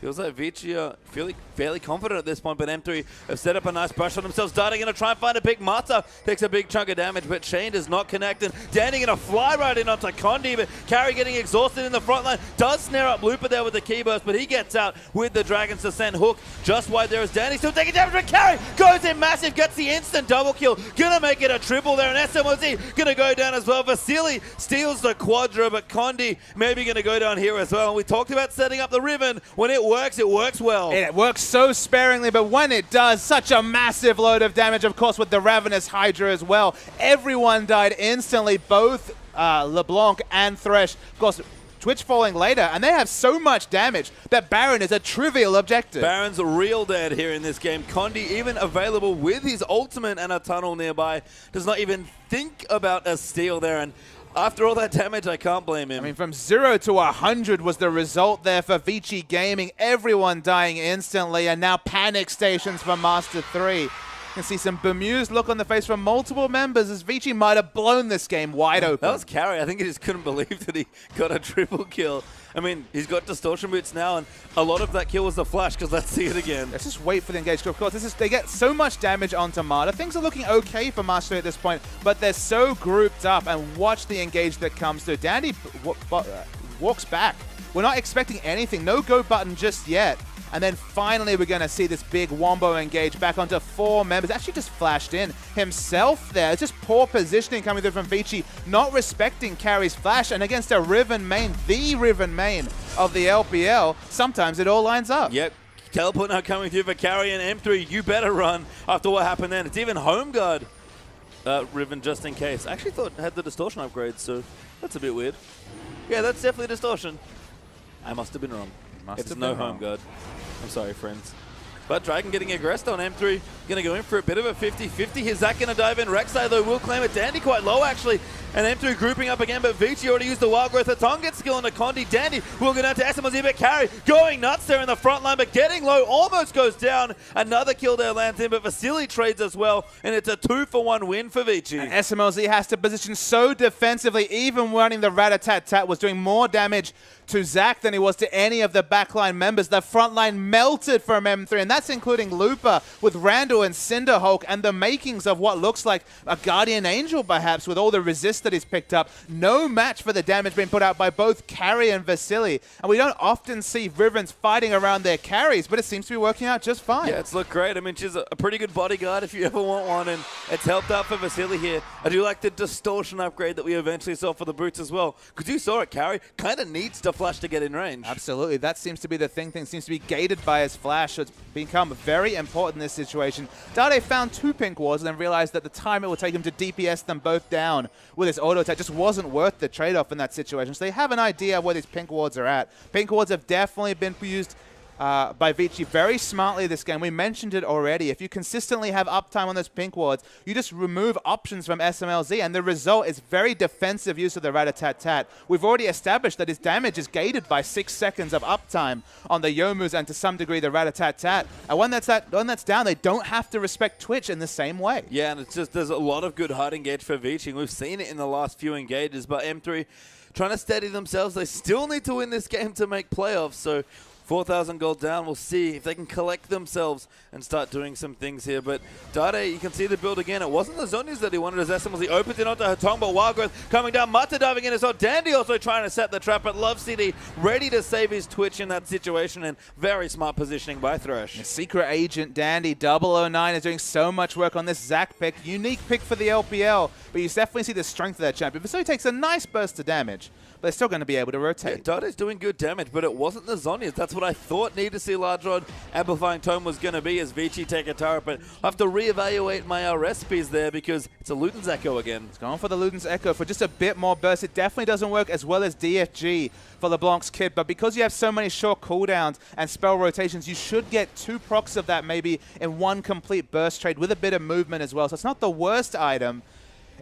feels like Vici are fairly confident at this point, but M3 have set up a nice brush on themselves. Dade going to try and find a pick. Mata takes a big chunk of damage, but Shane does not connect. And Danny going to fly right in onto Condi, but Carry getting exhausted in the front line. Does snare up Lupa there with the key burst, but he gets out with the Dragon's Descent hook. Just wide there is Danny still taking damage, but Carry goes in massive, gets the instant double kill. Gonna make it a triple there, and SMLZ gonna go down as well. Vasily steals the quadra, but Condi maybe gonna go down here as well. And we talked about setting up the Riven when it it works well. It works so sparingly, but when it does, such a massive load of damage, of course, with the Ravenous Hydra as well. Everyone died instantly, both LeBlanc and Thresh. Of course, Twitch falling later, and they have so much damage that Baron is a trivial objective. Baron's real dead here in this game. Condi, even available with his ultimate and a tunnel nearby, does not even think about a steal there. And after all that damage, I can't blame him. I mean, from 0 to 100 was the result there for Vici Gaming. Everyone dying instantly, and now panic stations for Master 3. You can see some bemused look on the face from multiple members as Vici might have blown this game wide open. That was Carry. I think he just couldn't believe that he got a triple kill. I mean, he's got distortion boots now, and a lot of that kill was the flash, because let's see it again. Let's just wait for the engage. Of course, they get so much damage onto Marta. Things are looking okay for Master at this point, but they're so grouped up, and watch the engage that comes through. Dandy walks back. We're not expecting anything. No go button just yet. And then finally, we're going to see this big Wombo engage back onto 4 members. Actually just flashed in himself there. It's just poor positioning coming through from Vici, not respecting Carry's flash. And against a Riven main, the Riven main of the LPL, sometimes it all lines up. Yep. Teleport now coming through for Carry and M3. You better run after what happened then. It's even Home Guard Riven just in case. I actually thought it had the distortion upgrade, so that's a bit weird. Yeah, that's definitely distortion. I must have been wrong. It's no Home Guard. I'm sorry, friends. But Dragon getting aggressed on M3. Going to go in for a bit of a 50-50. Here's Zach going to dive in. Rek'Sai, though, will claim it. Dandy quite low, actually. And M3 grouping up again, but Vici already used the Wild Growth. The tongue gets skill into Condi. Dandy will go down to SMLZ, but Carry going nuts there in the front line, but getting low, almost goes down. Another kill there lands in, but Vasily trades as well, and it's a 2-for-1 win for Vici. And SMLZ has to position so defensively, even running the Rat-a-tat-tat was doing more damage to Zach than he was to any of the backline members. The front line melted from M3, and that's including Looper with Randall and Cinderhulk and the makings of what looks like a Guardian Angel, perhaps, with all the resist that he's picked up. No match for the damage being put out by both Carry and Vasily. And we don't often see Rivens fighting around their carries, but it seems to be working out just fine. Yeah, it's looked great. I mean, she's a pretty good bodyguard if you ever want one, and it's helped out for Vasily here. I do like the distortion upgrade that we eventually saw for the Brutes as well, because you saw it, Carry kind of needs to flash to get in range. Absolutely. That seems to be the thing. Things seems to be gated by his flash, so it's become very important in this situation. Dade found 2 pink wards and then realized that the time it would take him to DPS them both down with his auto attack just wasn't worth the trade-off in that situation. So they have an idea where these pink wards are at. Pink wards have definitely been used by Vici very smartly this game. We mentioned it already. If you consistently have uptime on those pink wards, you just remove options from SMLZ, and the result is very defensive use of the Rat-a-tat-tat. We've already established that his damage is gated by 6 seconds of uptime on the Yomus and to some degree the Rat-a-tat-tat. And when that's down, they don't have to respect Twitch in the same way. Yeah, and it's just there's a lot of good hard engage for Vici. We've seen it in the last few engages, but M3 trying to steady themselves. They still need to win this game to make playoffs, so 4,000 gold down. We'll see if they can collect themselves and start doing some things here. But Dade, you can see the build again. It wasn't the Zonias that he wanted as SMLZ opens it onto Hatong, but Wild Growth coming down. Mata diving in as well. Dandy also trying to set the trap, but Love CD ready to save his Twitch in that situation, and very smart positioning by Thresh. The secret agent Dandy 009 is doing so much work on this Zac pick. Unique pick for the LPL, but you definitely see the strength of that champion. Vasily takes a nice burst of damage, but they're still going to be able to rotate. Yeah, Dade's doing good damage, but it wasn't the Zonias. That's what I thought Need to See Large Rod Amplifying Tome was going to be as Vici take a turret, but I have to reevaluate my recipes there because it's a Luden's Echo again. It's going for the Luden's Echo for just a bit more burst. It definitely doesn't work as well as DFG for LeBlanc's kid, but because you have so many short cooldowns and spell rotations, you should get 2 procs of that maybe in one complete burst trade with a bit of movement as well. So it's not the worst item.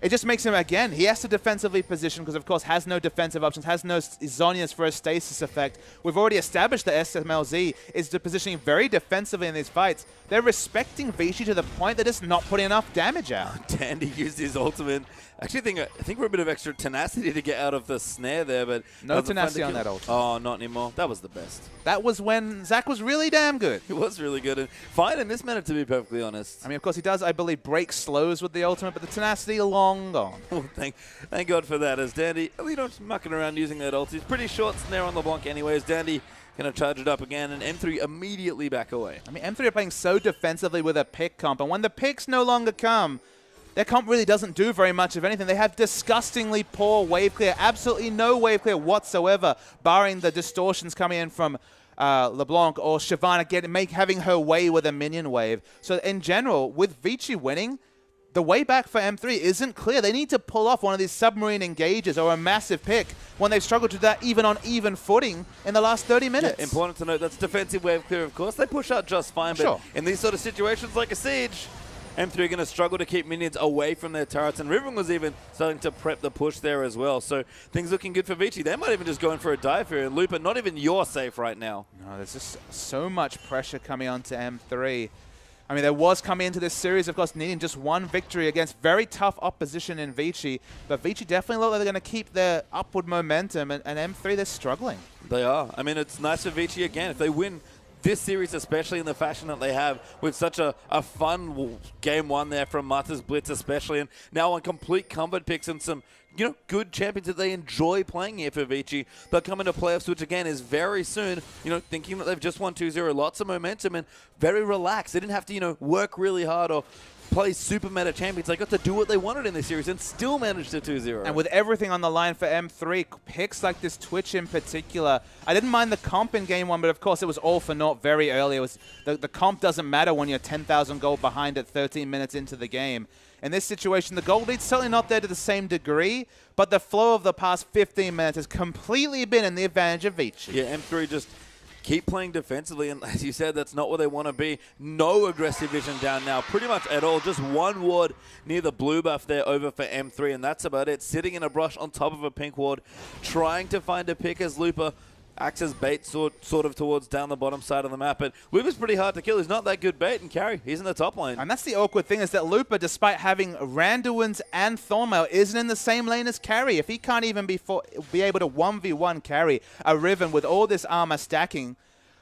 It just makes him, again, he has to defensively position because, of course, has no defensive options, has no Zonias for a stasis effect. We've already established that SMLZ is positioning very defensively in these fights. They're respecting Vici to the point they're just not putting enough damage out. Dandy used his ultimate. Actually, I think we're a bit of extra tenacity to get out of the snare there, but no tenacity on that ultimate. Oh, not anymore. That was the best. That was when Zach was really damn good. He was really good and fine in this minute, to be perfectly honest. I mean, of course, he does, I believe, break slows with the ultimate, but the tenacity long gone. Well, thank God for that. As Dandy, you know, mucking around using that ult. He's pretty short snare on LeBlanc anyways. Dandy going to charge it up again, and M3 immediately back away. I mean, M3 are playing so defensively with a pick comp, and when the picks no longer come, their comp really doesn't do very much of anything. They have disgustingly poor wave clear, absolutely no wave clear whatsoever, barring the distortions coming in from LeBlanc or Shyvana having her way with a minion wave. So in general, with Vici winning, the way back for M3 isn't clear. They need to pull off one of these submarine engages or a massive pick when they've struggled to do that even on even footing in the last 30 minutes. Yeah, important to note, that's defensive wave clear, of course. They push out just fine, but in these sort of situations like a siege, M3 are going to struggle to keep minions away from their turrets, and Riven was even starting to prep the push there as well. So things looking good for Vici. They might even just go in for a dive here, and Looper, not even you're safe right now. No, there's just so much pressure coming onto M3. I mean, there was coming into this series, of course, needing just one victory against very tough opposition in Vici. But Vici definitely look like they're going to keep their upward momentum, and M3, they're struggling. They are. I mean, it's nice for Vici again. If they win this series, especially in the fashion that they have, with such a fun game one there from Martha's Blitz especially, and now on complete comfort picks and some good champions that they enjoy playing here for Vici. They'll come into playoffs, which again is very soon, thinking that they've just won 2-0, lots of momentum and very relaxed. They didn't have to, work really hard or play super meta champions. They got to do what they wanted in this series and still managed to 2-0. And with everything on the line for M3, picks like this Twitch in particular, I didn't mind the comp in game one, but of course it was all for naught very early. It was the comp doesn't matter when you're 10,000 gold behind at 13 minutes into the game. In this situation, the gold lead's certainly not there to the same degree, but the flow of the past 15 minutes has completely been in the advantage of Vici. Yeah, M3 just keep playing defensively, and as you said, that's not where they want to be. No aggressive vision down now, pretty much at all. Just one ward near the blue buff there over for M3, and that's about it. Sitting in a brush on top of a pink ward, trying to find a pick as Looper acts as bait sort of towards down the bottom side of the map. But Looper's pretty hard to kill. He's not that good bait and carry. He's in the top lane. And that's the awkward thing, is that Looper, despite having Randuin's and Thornmail, isn't in the same lane as carry. If he can't even be able to 1v1 carry a Riven with all this armor stacking,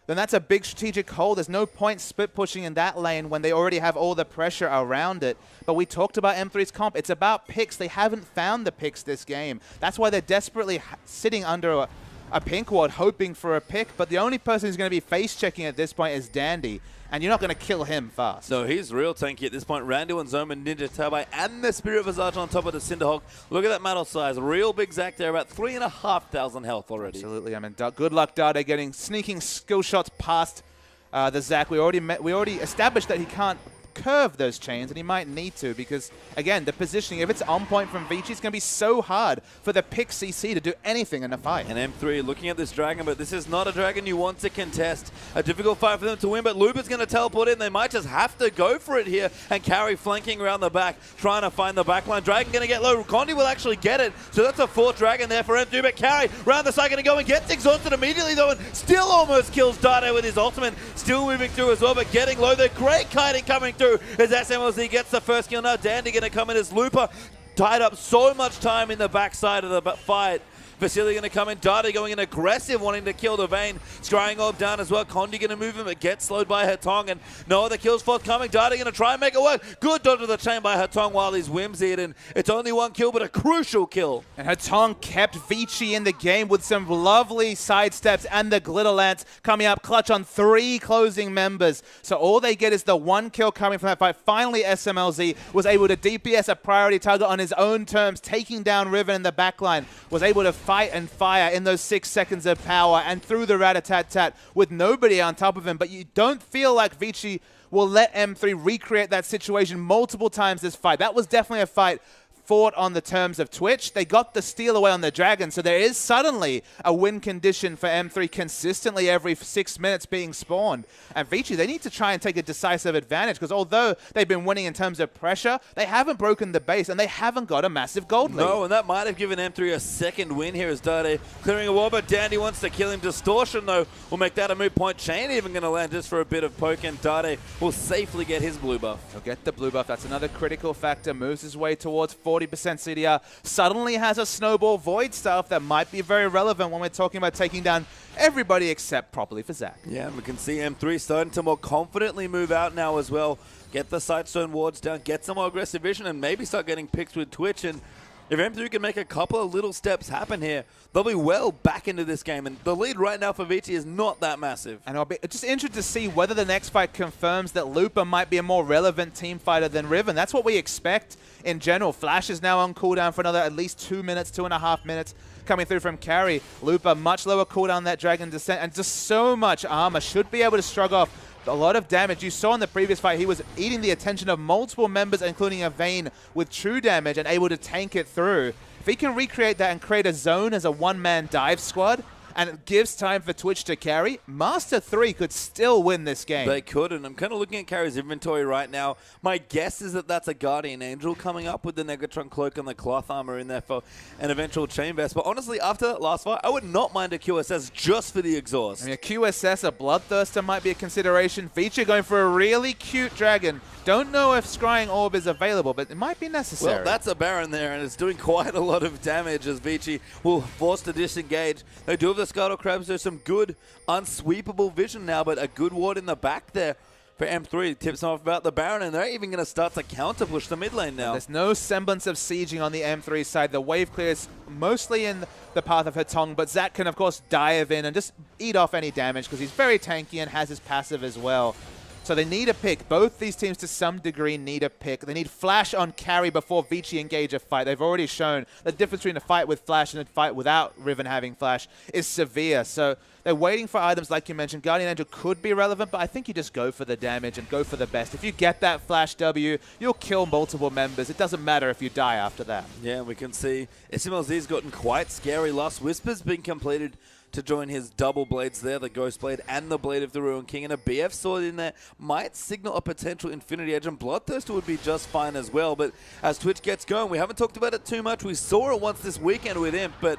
then that's a big strategic hole. There's no point split pushing in that lane when they already have all the pressure around it. But we talked about M3's comp. It's about picks. They haven't found the picks this game. That's why they're desperately sitting under a pink ward hoping for a pick, but the only person who's going to be face-checking at this point is Dandy, and you're not going to kill him fast. No, he's real tanky at this point. Randuin, Zoma, Ninja Turbine, and the Spirit Visage on top of the Cinderhawk. Look at that metal size. Real big Zac there, about 3,500 health already. Absolutely. I mean, good luck, Dade, getting sneaking skill shots past the Zac. We already established that he can't curve those chains, and he might need to, because again, the positioning, if it's on point from Vici, it's going to be so hard for the pick CC to do anything in a fight. And M3 looking at this dragon, but this is not a dragon you want to contest. A difficult fight for them to win, but Looper's going to teleport in. They might just have to go for it here, and carry flanking around the back, trying to find the backline. Dragon going to get low. Condi will actually get it, so that's a 4th dragon there for M3, but carry round the side going to go and gets exhausted immediately though, and still almost kills Dade with his ultimate. Still moving through as well, but getting low. The great kiting coming through as SMLZ gets the first kill. Now Dandy going to come in as Looper tied up so much time in the backside of the fight. Vasily going to come in. Dade going in aggressive, wanting to kill the Vayne. Scrying Orb down as well. Condi going to move him, but gets slowed by Hetong, and no other kills forthcoming. Dade going to try and make it work. Good dodge of the chain by Hetong while he's whimsied, and it's only one kill, but a crucial kill. And Hetong kept Vici in the game with some lovely sidesteps, and the Glitter Lance coming up clutch on 3 closing members. So all they get is the 1 kill coming from that fight. Finally, SMLZ was able to DPS a priority target on his own terms, taking down Riven in the backline. Was able to fight and fire in those 6 seconds of power and through the rat-a-tat-tat with nobody on top of him. But you don't feel like Vici will let M3 recreate that situation multiple times this fight. That was definitely a fight fought on the terms of Twitch. They got the steal away on the Dragon, so there is suddenly a win condition for M3 consistently every 6 minutes being spawned. And Vici, they need to try and take a decisive advantage, because although they've been winning in terms of pressure, they haven't broken the base, and they haven't got a massive gold lead. No, and that might have given M3 a second win here as Dade clearing a wall, but Dandy wants to kill him. Distortion, though, will make that a moot point. Chain even going to land just for a bit of poke, and Dade will safely get his blue buff. He'll get the blue buff. That's another critical factor. Moves his way towards 40% CDR. Suddenly has a snowball void staff that might be very relevant when we're talking about taking down everybody except probably for Zac. Yeah, we can see M3 starting to more confidently move out now as well. Get the Sightstone wards down, get some more aggressive vision, and maybe start getting picks with Twitch. And If M3 can make a couple of little steps happen here, they'll be well back into this game. And the lead right now for Vici is not that massive. And I'll be just interested to see whether the next fight confirms that Lupa might be a more relevant team fighter than Riven. That's what we expect in general. Flash is now on cooldown for another at least 2 minutes, 2.5 minutes coming through from carry. Lupa, much lower cooldown that Dragon Descent, and just so much armor. Should be able to shrug off a lot of damage. You saw in the previous fight, he was eating the attention of multiple members, including a Vayne with true damage and able to tank it through. If he can recreate that and create a zone as a one-man dive squad, and it gives time for Twitch to carry, Master 3 could still win this game. They could, and I'm kind of looking at Carry's inventory right now. My guess is that that's a Guardian Angel coming up with the Negatron Cloak and the Cloth Armor in there for an eventual Chain Vest. But honestly, after that last fight, I would not mind a QSS just for the exhaust. I mean, a QSS, a Bloodthirster might be a consideration. Feature going for a really cute Dragon. Don't know if Scrying Orb is available, but it might be necessary. Well, that's a Baron there, and it's doing quite a lot of damage as Vici will force to disengage. They do have the Scuttle Crabs. There's some good unsweepable vision now, but a good ward in the back there for M3. Tips them off about the Baron, and they're even going to start to counter push the mid lane now. There's no semblance of sieging on the M3 side. The wave clears mostly in the path of Hetong, but Zach can, of course, dive in and just eat off any damage because he's very tanky and has his passive as well. So they need a pick. Both these teams, to some degree, need a pick. They need Flash on carry before Vici engage a fight. They've already shown the difference between a fight with Flash and a fight without Riven having Flash is severe. So they're waiting for items like you mentioned. Guardian Angel could be relevant, but I think you just go for the damage and go for the best. If you get that Flash W, you'll kill multiple members. It doesn't matter if you die after that. Yeah, we can see SMLZ's gotten quite scary. Last Whisper's been completed to join his double blades there, the Ghost Blade and the Blade of the Ruin King, and a BF Sword in there might signal a potential Infinity Edge, and Bloodthirster would be just fine as well. But as Twitch gets going, we haven't talked about it too much. We saw it once this weekend with Imp, but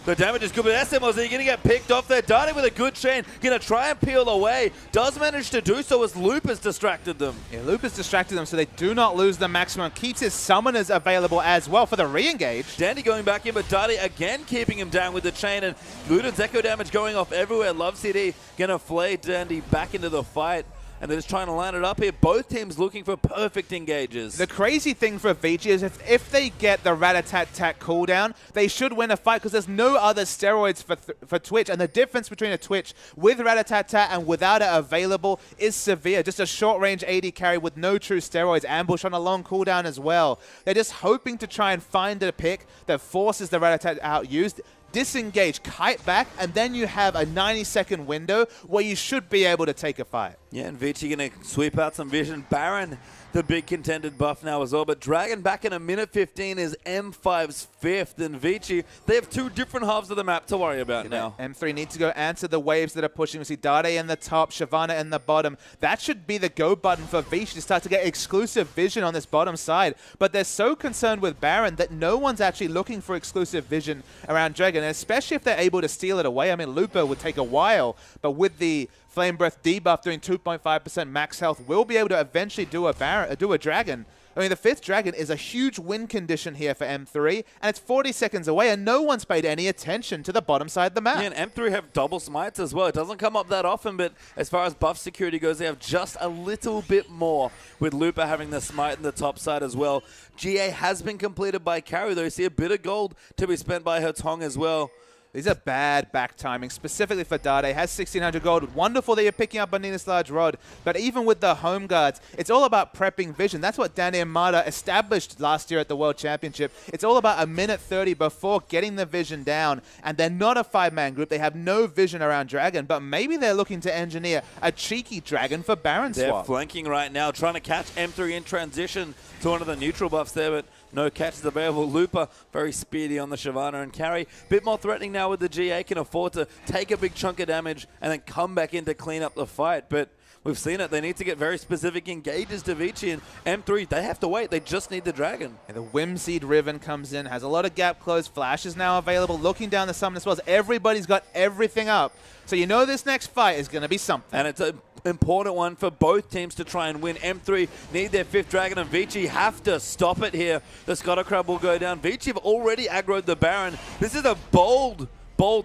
the damage is good, but SMLZ going to get picked off there. Darting with a good chain, going to try and peel away. Does manage to do so as Loop has distracted them. Yeah, Loop has distracted them so they do not lose the maximum. Keeps his summoners available as well for the re-engage. Dandy going back in, but Darty again keeping him down with the chain, and Luden's echo damage going off everywhere. Love CD going to flay Dandy back into the fight. And they're just trying to line it up here. Both teams looking for perfect engages. The crazy thing for Vici is if they get the Rat-a-tat-tat cooldown, they should win a fight because there's no other steroids for Twitch. And the difference between a Twitch with Rat-a-tat-tat and without it available is severe. Just a short-range AD carry with no true steroids. Ambush on a long cooldown as well. They're just hoping to try and find a pick that forces the Rat-a-tat out used. Disengage, kite back, and then you have a 90-second window where you should be able to take a fight. Yeah, and Vici going to sweep out some vision. Baron, the big contended buff now as well. But Dragon back in a minute 15 is M5's fifth, and Vici, they have two different halves of the map to worry about now. M3 needs to go answer the waves that are pushing. We see Dade in the top, Shyvana in the bottom. That should be the go button for Vici to start to get exclusive vision on this bottom side. But they're so concerned with Baron that no one's actually looking for exclusive vision around Dragon, and especially if they're able to steal it away. I mean, Lupa would take a while, but with the Flame Breath debuff doing 2.5% max health, will be able to eventually do a Dragon. I mean, the fifth Dragon is a huge win condition here for M3, and it's 40 seconds away, and no one's paid any attention to the bottom side of the map. Yeah, and M3 have double smites as well. It doesn't come up that often, but as far as buff security goes, they have just a little bit more, with Lupa having the smite in the top side as well. GA has been completed by Carry, though. You see a bit of gold to be spent by Hetong as well. These are bad back timing, specifically for Dade. Has 1,600 gold. Wonderful that you're picking up Bonina's large rod. But even with the home guards, it's all about prepping vision. That's what Danny and Mata established last year at the World Championship. It's all about a minute 30 before getting the vision down. And they're not a five-man group. They have no vision around Dragon. But maybe they're looking to engineer a cheeky Dragon for Baron swap. They're flanking right now, trying to catch M3 in transition to one of the neutral buffs there, but no catches available. Lupa, very speedy on the Shyvana and Carry. Bit more threatening now with the GA, can afford to take a big chunk of damage and then come back in to clean up the fight. But we've seen it. They need to get very specific engages to Vici, and M3, they have to wait. They just need the Dragon. And the Whimsied Riven comes in, has a lot of gap close. Flash is now available, looking down the summon as well. Everybody's got everything up. So you know this next fight is going to be something. And it's an important one for both teams to try and win. M3 need their fifth Dragon, and Vici have to stop it here. The Scuttle Crab will go down. Vici have already aggroed the Baron. This is a bold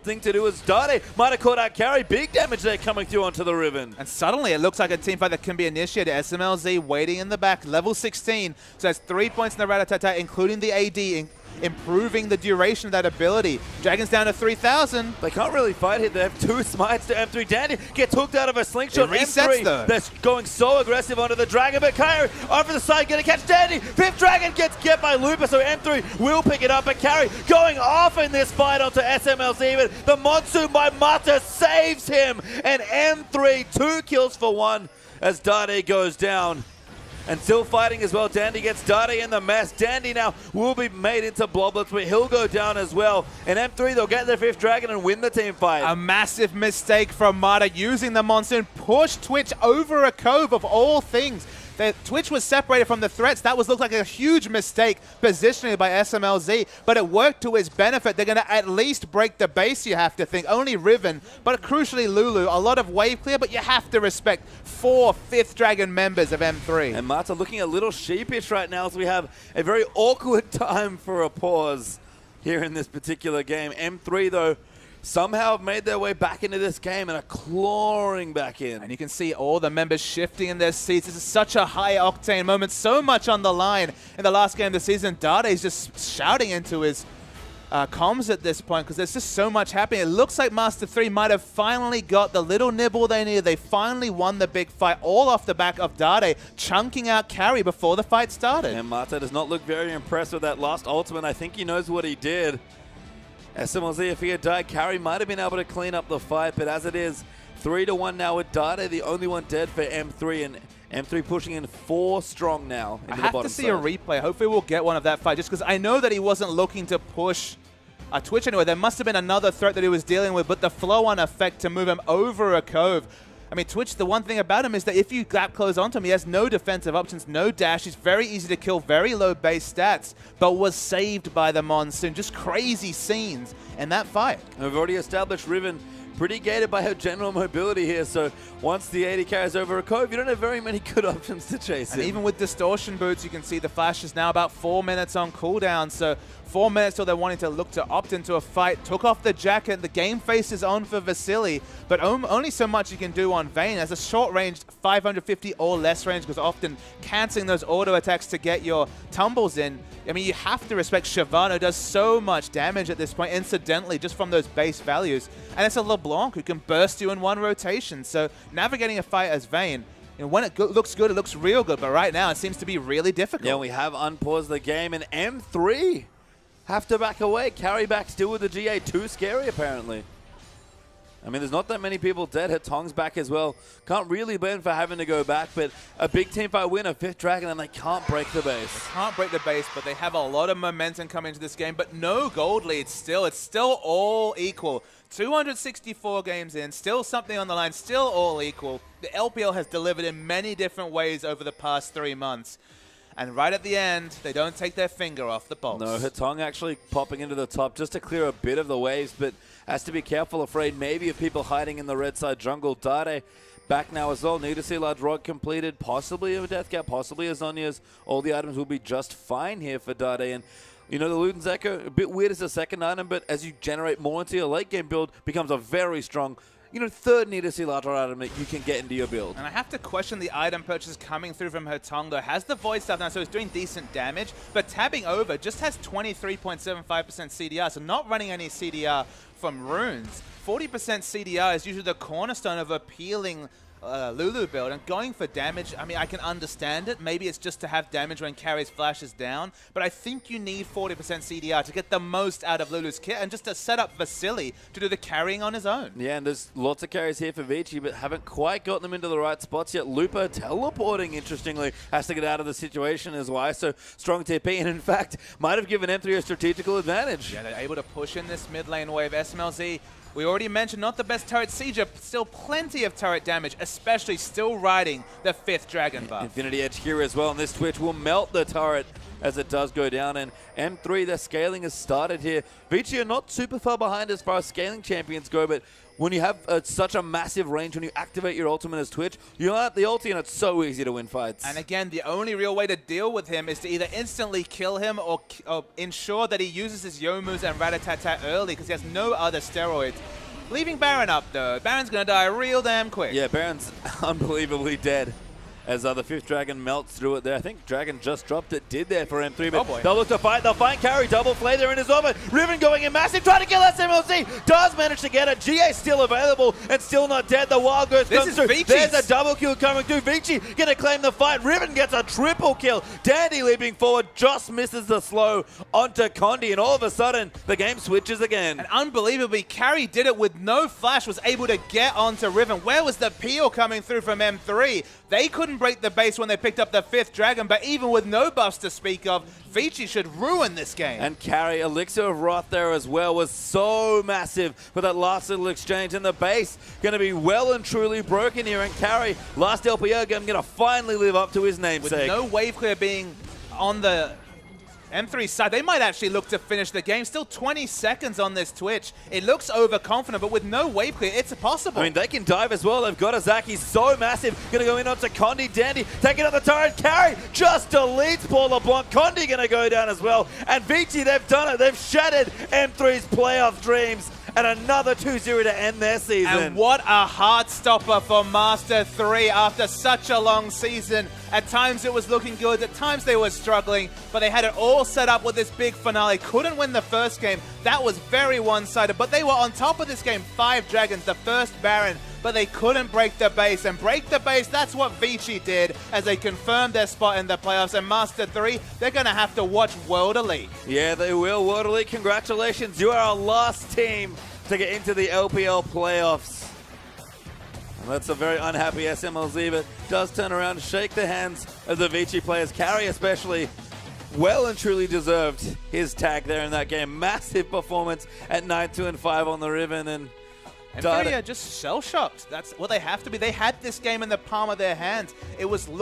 thing to do as Dade might have caught out Carry. Big damage there coming through onto the Riven. And suddenly it looks like a team fight that can be initiated. SMLZ waiting in the back, level 16. So that's 3 points in the Rat-a-tat-tat, including the AD, improving the duration of that ability. Dragon's down to 3,000. They can't really fight here. They have 2 smites to M3. Dandy gets hooked out of a slingshot. It resets, M3, though. they're going so aggressive onto the Dragon, but Kyrie over the side, gonna catch Dandy. 5th Dragon gets get by Looper, so M3 will pick it up, but Carry going off in this fight onto SMLZ, but the Monsoon by Mata saves him, and M3, 2 kills for 1 as Dade goes down. And still fighting as well. Dandy gets Dade in the mess. Dandy now will be made into Bloblets, but he'll go down as well. And M3, they'll get their 5th Dragon and win the team fight. A massive mistake from Mata using the Monsoon. Push Twitch over a cove of all things. Twitch was separated from the threats. That looked like a huge mistake positioning by SMLZ, but it worked to his benefit. They're going to at least break the base, you have to think. Only Riven, but crucially Lulu. A lot of wave clear, but you have to respect 4 5th Dragon members of M3. And Mata looking a little sheepish right now, so we have a very awkward time for a pause here in this particular game. M3, though, somehow have made their way back into this game and are clawing back in. And you can see all the members shifting in their seats. This is such a high-octane moment, so much on the line in the last game of the season. Dade's just shouting into his comms at this point because there's just so much happening. It looks like Master 3 might have finally got the little nibble they needed. They finally won the big fight, all off the back of Dade chunking out Carry before the fight started. And Mata does not look very impressed with that last ultimate. I think he knows what he did. SMLZ, if he had died, Carry might have been able to clean up the fight, but as it is, 3-1 now with Dade, the only one dead for M3, and M3 pushing in 4 strong now into the bottom side. I have to see a replay. Hopefully we'll get one of that fight, just because I know that he wasn't looking to push Twitch anyway. There must have been another threat that he was dealing with, but the flow-on effect to move him over a cove. I mean, Twitch, the one thing about him is that if you gap close onto him, he has no defensive options, no dash. He's very easy to kill, very low base stats, but was saved by the Monsoon. Just crazy scenes in that fight. And we've already established Riven pretty gated by her general mobility here, so once the 80 carries over a cove, you don't have very many good options to chase him. And even with distortion boots, you can see the flash is now about 4 minutes on cooldown, so 4 minutes till they're wanting to look to opt into a fight. Took off the jacket, the game face is on for Vasily, but only so much you can do on Vayne. As a short-ranged 550 or less range, because often cancelling those auto attacks to get your tumbles in. I mean, you have to respect Shyvana does so much damage at this point, incidentally, just from those base values. And it's a LeBlanc who can burst you in 1 rotation. So navigating a fight as Vayne, you know, when it looks good, it looks real good. But right now, it seems to be really difficult. Yeah, we have unpaused the game, and M3 have to back away. Carry back still with the GA. Too scary, apparently. I mean, there's not that many people dead. Hetong's back as well. Can't really blame for having to go back, but a big team fight win, a 5th Dragon, and they can't break the base. They can't break the base, but they have a lot of momentum coming into this game, but no gold lead still. It's still all equal. 264 games in, still something on the line, still all equal. The LPL has delivered in many different ways over the past 3 months. And right at the end, they don't take their finger off the pulse. No, Hetong actually popping into the top just to clear a bit of the waves, but has to be careful, afraid maybe of people hiding in the red side jungle. Dade back now as well. Need to see large rod completed, possibly a death cap, possibly a Zhonya's. All the items will be just fine here for Dade. And you know, the Luden's Echo, a bit weird as a second item, but as you generate more into your late game build, becomes a very strong, you know, 3rd Need to See large rod item that you can get into your build. And I have to question the item purchase coming through from Hetong, though. Has the void stuff now, so it's doing decent damage, but tabbing over just has 23.75% CDR, so not running any CDR from runes. 40% CDR is usually the cornerstone of appealing Lulu build, and going for damage, I mean, I can understand it. Maybe it's just to have damage when Carry's flash is down, but I think you need 40% CDR to get the most out of Lulu's kit and just to set up Vasily to do the carrying on his own. Yeah, and there's lots of carries here for Vici, but haven't quite gotten them into the right spots yet. Looper teleporting, interestingly, has to get out of the situation as well, so strong TP, and in fact, might have given M3 a strategical advantage. Yeah, they're able to push in this mid lane wave. SMLZ, we already mentioned not the best turret sieger, still plenty of turret damage, especially still riding the 5th Dragon buff. Infinity Edge here as well, and this Twitch will melt the turret as it does go down. And M3, their scaling has started here. Vici are not super far behind as far as scaling champions go, but when you have such a massive range, when you activate your ultimate as Twitch, you let the ulti and it's so easy to win fights. And again, the only real way to deal with him is to either instantly kill him or ensure that he uses his Youmu's and Rattata early, because he has no other steroids. Leaving Baron up though. Baron's going to die real damn quick. Yeah, Baron's unbelievably dead. as the 5th Dragon melts through it there. I think Dragon just dropped it, did there for M3, but Oh boy. they'll look to fight. They'll find Carry, double flay there in his orbit. Riven going in massive, trying to kill SMLC. Does manage to get it. GA still available and still not dead. The Wild Ghost comes through. Vinci's. There's a double kill coming through. Vici gonna claim the fight. Riven gets a triple kill. Dandy leaping forward, just misses the slow onto Condi, and all of a sudden, the game switches again. And unbelievably, Carry did it with no flash, was able to get onto Riven. Where was the peel coming through from M3? They couldn't break the base when they picked up the 5th Dragon, but even with no buffs to speak of, Vici should ruin this game. And Carry, Elixir of Wrath there as well, was so massive for that last little exchange, and the base going to be well and truly broken here, and Carry, last LPL game, going to finally live up to his namesake. With no wave clear being on the M3 side, they might actually look to finish the game. Still 20 seconds on this Twitch. It looks overconfident, but with no wave clear, it's possible. I mean, they can dive as well. They've got Azaki so massive. Going to go in onto Condi. Dandy taking out the turret. Carry just deletes Paul LeBlanc. Condi going to go down as well. And Vici, they've done it. They've shattered M3's playoff dreams. And another 2-0 to end their season. And what a heart stopper for Master 3 after such a long season. At times it was looking good, at times they were struggling, but they had it all set up with this big finale. Couldn't win the first game. That was very one-sided, but they were on top of this game. 5 Dragons, the first Baron, but they couldn't break the base. And break the base, that's what Vici did as they confirmed their spot in the playoffs. And Master 3, they're going to have to watch World Elite. Yeah, they will. World Elite, congratulations. You are our last team to get into the LPL playoffs. And that's a very unhappy SMLZ, but does turn around and shake the hands of the Vici players. Carry especially well and truly deserved his tag there in that game. Massive performance at 9-2-5 on the Riven, and Fury are just shell-shocked. That's what they have to be. They had this game in the palm of their hands. It was looking